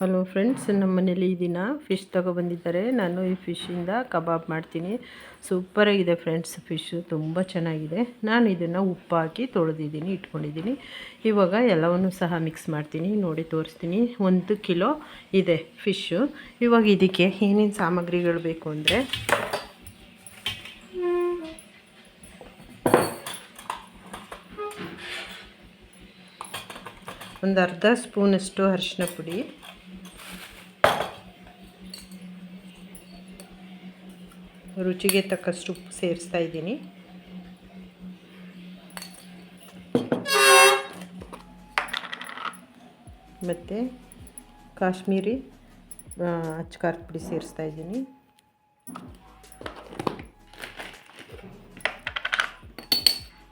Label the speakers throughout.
Speaker 1: Hello friends, ನಮ್ಮ ಮನೇಲಿ ಈ ದಿನ ಫಿಶ್ ತೊಗೊಬಂದಿದ್ದಾರೆ. ನಾನು ಈ ಫಿಶ್ಶಿಂದ ಕಬಾಬ್ ಮಾಡ್ತೀನಿ. ಸೂಪರಾಗಿದೆ ಫ್ರೆಂಡ್ಸ್. ಫಿಶ್ಶು ತುಂಬ ಚೆನ್ನಾಗಿದೆ. ನಾನು ಇದನ್ನು ಉಪ್ಪು ಹಾಕಿ ತೊಳೆದಿದ್ದೀನಿ, ಇಟ್ಕೊಂಡಿದ್ದೀನಿ. ಇವಾಗ ಎಲ್ಲವನ್ನೂ ಸಹ ಮಿಕ್ಸ್ ಮಾಡ್ತೀನಿ. ನೋಡಿ ತೋರಿಸ್ತೀನಿ. 1 ಕಿಲೋ ಇದೆ ಫಿಶ್ಶು. ಇವಾಗ ಇದಕ್ಕೆ ಏನೇನು ಸಾಮಗ್ರಿಗಳು ಬೇಕು ಅಂದರೆ, ಒಂದು ಅರ್ಧ ಸ್ಪೂನಷ್ಟು ಅರಿಶಿನ ಪುಡಿ, ರುಚಿಗೆ ತಕ್ಕಷ್ಟು ಉಪ್ಪು ಸೇರಿಸ್ತಾ ಇದ್ದೀನಿ. ಮತ್ತು ಕಾಶ್ಮೀರಿ ಅಚ್ಚಕಾರದ ಪುಡಿ ಸೇರಿಸ್ತಾ ಇದ್ದೀನಿ.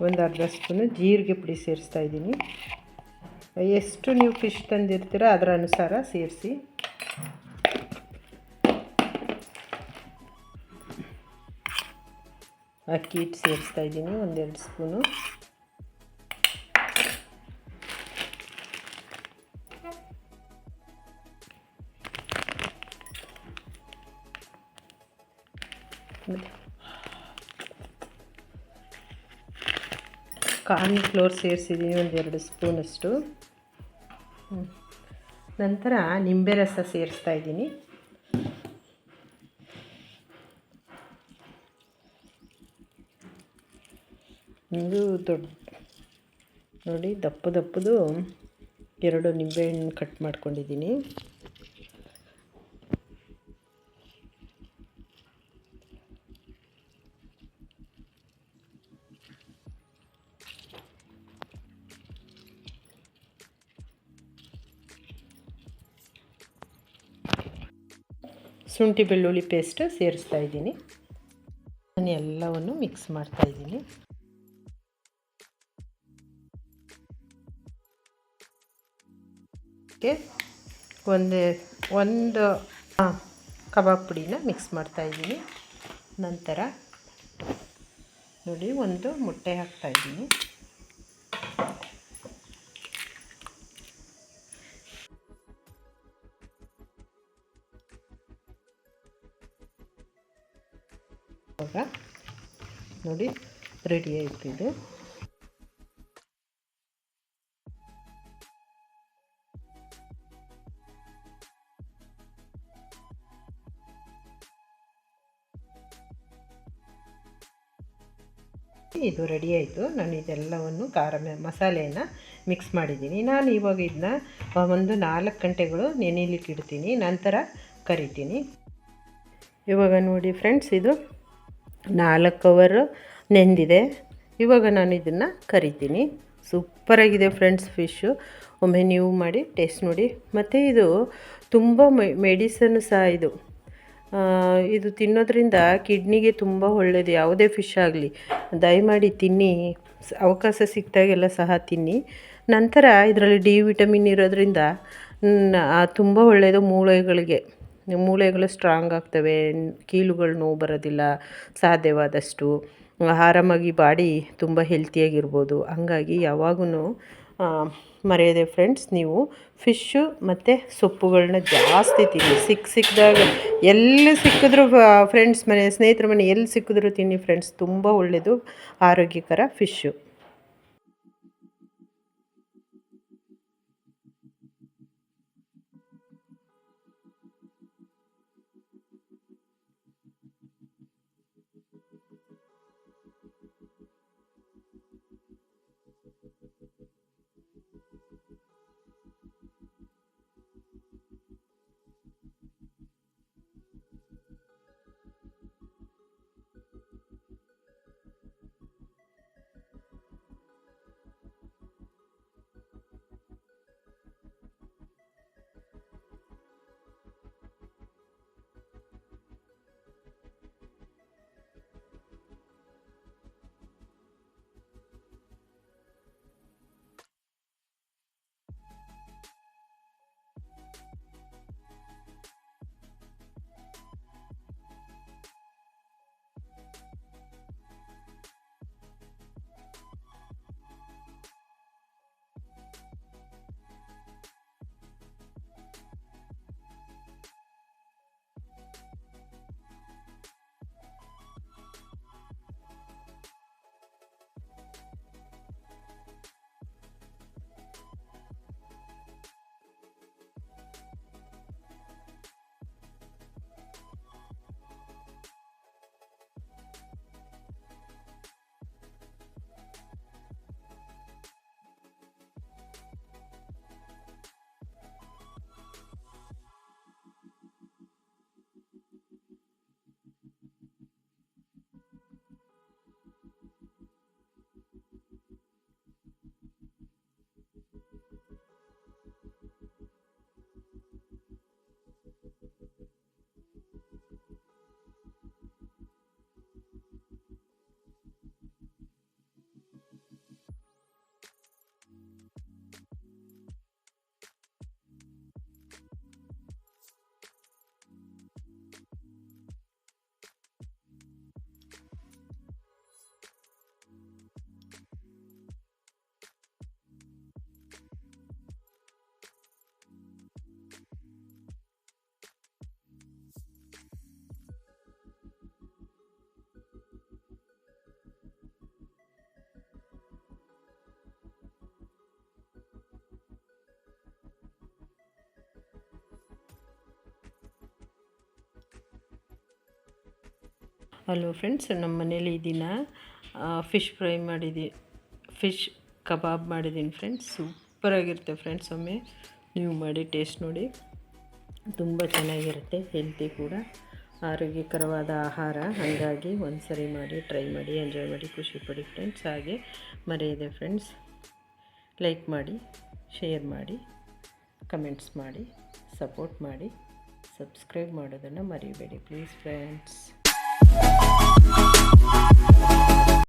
Speaker 1: ಒಂದು ಅರ್ಧ ಸ್ಪೂನು ಜೀರಿಗೆ ಪುಡಿ ಸೇರಿಸ್ತಾ ಇದ್ದೀನಿ. ಎಷ್ಟು ನೀವು ಫಿಶ್ ತಂದಿರ್ತೀರ ಅದರ ಅನುಸಾರ ಸೇರಿಸಿ. ಅಕ್ಕಿ ಹಿಟ್ಟು ಸೇರಿಸ್ತಾ ಇದ್ದೀನಿ, 1-2 ಸ್ಪೂನು. ಕಾರ್ನ್ ಫ್ಲೋರ್ ಸೇರಿಸಿದ್ದೀನಿ, 1-2 ಸ್ಪೂನಷ್ಟು. ನಂತರ ನಿಂಬೆ ರಸ ಸೇರಿಸ್ತಾ ಇದ್ದೀನಿ. ಒಂದು ದೊಡ್ಡ ನೋಡಿ ದಪ್ಪದು 2 ನಿಂಬೆಹಣ್ಣು ಕಟ್ ಮಾಡ್ಕೊಂಡಿದ್ದೀನಿ. ಶುಂಠಿ ಬೆಳ್ಳುಳ್ಳಿ ಪೇಸ್ಟ್ ಸೇರಿಸ್ತಾ ಇದ್ದೀನಿ. ನಾನು ಎಲ್ಲವನ್ನು ಮಿಕ್ಸ್ ಮಾಡ್ತಾ ಇದ್ದೀನಿ. ಒಂದು ಕಬಾಬ್ ಪುಡಿನ ಮಿಕ್ಸ್ ಮಾಡ್ತಾ ಇದ್ದೀನಿ. ನಂತರ ನೋಡಿ ಒಂದು ಮೊಟ್ಟೆ ಹಾಕ್ತಾ ಇದ್ದೀನಿ. ಇವಾಗ ನೋಡಿ ರೆಡಿ ಆಯಿತು ಇದು. ಇದು ರೆಡಿ ಆಯಿತು. ನಾನು ಇದೆಲ್ಲವನ್ನು ಮಸಾಲೆಯನ್ನು ಮಿಕ್ಸ್ ಮಾಡಿದ್ದೀನಿ. ನಾನು ಇವಾಗ ಇದನ್ನ ಒಂದು 4 ಗಂಟೆಗಳು ನೆನೆಯಲಿಕ್ಕೆ ಇಡ್ತೀನಿ, ನಂತರ ಕರಿತೀನಿ. ಇವಾಗ ನೋಡಿ ಫ್ರೆಂಡ್ಸ್, ಇದು 4 ಅವರ್ ನೆಂದಿದೆ. ಇವಾಗ ನಾನು ಇದನ್ನು ಕರಿತೀನಿ. ಸೂಪರಾಗಿದೆ ಫ್ರೆಂಡ್ಸ್ ಫಿಶ್ಶು. ಒಮ್ಮೆ ನೀವು ಮಾಡಿ ಟೇಸ್ಟ್ ನೋಡಿ. ಮತ್ತು ಇದು ತುಂಬ ಮೆಡಿಸನ್ನು ಸಹ ಇದು ತಿನ್ನೋದ್ರಿಂದ ಕಿಡ್ನಿಗೆ ತುಂಬ ಒಳ್ಳೆಯದು. ಯಾವುದೇ ಫಿಶ್ ಆಗಲಿ ದಯಮಾಡಿ ತಿನ್ನಿ, ಅವಕಾಶ ಸಿಕ್ಕಿದಾಗೆಲ್ಲ ಸಹ ತಿನ್ನಿ. ನಂತರ ಇದರಲ್ಲಿ ಡಿ ವಿಟಮಿನ್ ಇರೋದ್ರಿಂದ ತುಂಬ ಒಳ್ಳೆಯದು. ಮೂಳೆಗಳು ಸ್ಟ್ರಾಂಗ್ ಆಗ್ತವೆ, ಕೀಲುಗಳು ನೋವು ಬರೋದಿಲ್ಲ ಸಾಧ್ಯವಾದಷ್ಟು. ಆರಾಮಾಗಿ ಬಾಡಿ ತುಂಬ ಹೆಲ್ತಿಯಾಗಿರ್ಬೋದು. ಹಂಗಾಗಿ ಯಾವಾಗೂ ಮರೆಯದೆ ಫ್ರೆಂಡ್ಸ್, ನೀವು ಫಿಶ್ಶು ಮತ್ತು ಸೊಪ್ಪುಗಳನ್ನ ಜಾಸ್ತಿ ತಿನ್ನಿ. ಸಿಕ್ಕಿದಾಗ ಎಲ್ಲಿ ಸಿಕ್ಕಿದ್ರು ಫ್ರೆಂಡ್ಸ್, ಸ್ನೇಹಿತರ ಮನೆ ಎಲ್ಲಿ ಸಿಕ್ಕಿದ್ರು ತಿನ್ನಿ ಫ್ರೆಂಡ್ಸ್. ತುಂಬ ಒಳ್ಳೆಯದು, ಆರೋಗ್ಯಕರ ಫಿಶ್ಶು. ಹಲೋ ಫ್ರೆಂಡ್ಸ್, ನಮ್ಮ ಮನೇಲಿ ಈ ದಿನ ಫಿಶ್ ಫ್ರೈ ಫಿಶ್ ಕಬಾಬ್ ಮಾಡಿದ್ದೀನಿ ಫ್ರೆಂಡ್ಸ್. ಸೂಪರಾಗಿರುತ್ತೆ ಫ್ರೆಂಡ್ಸ್. ಒಮ್ಮೆ ನೀವು ಮಾಡಿ ಟೇಸ್ಟ್ ನೋಡಿ, ತುಂಬ ಚೆನ್ನಾಗಿರುತ್ತೆ, ಹೆಲ್ತಿ ಕೂಡ, ಆರೋಗ್ಯಕರವಾದ ಆಹಾರ. ಹಾಗಾಗಿ ಒಂದು ಸರಿ ಮಾಡಿ, ಟ್ರೈ ಮಾಡಿ, ಎಂಜಾಯ್ ಮಾಡಿ, ಖುಷಿಪಡಿ ಫ್ರೆಂಡ್ಸ್. ಹಾಗೆ ಮರೆಯದೆ ಫ್ರೆಂಡ್ಸ್, ಲೈಕ್ ಮಾಡಿ, ಶೇರ್ ಮಾಡಿ, ಕಮೆಂಟ್ಸ್ ಮಾಡಿ, ಸಪೋರ್ಟ್ ಮಾಡಿ, ಸಬ್ಸ್ಕ್ರೈಬ್ ಮಾಡೋದನ್ನು ಮರಿಬೇಡಿ ಪ್ಲೀಸ್ ಫ್ರೆಂಡ್ಸ್.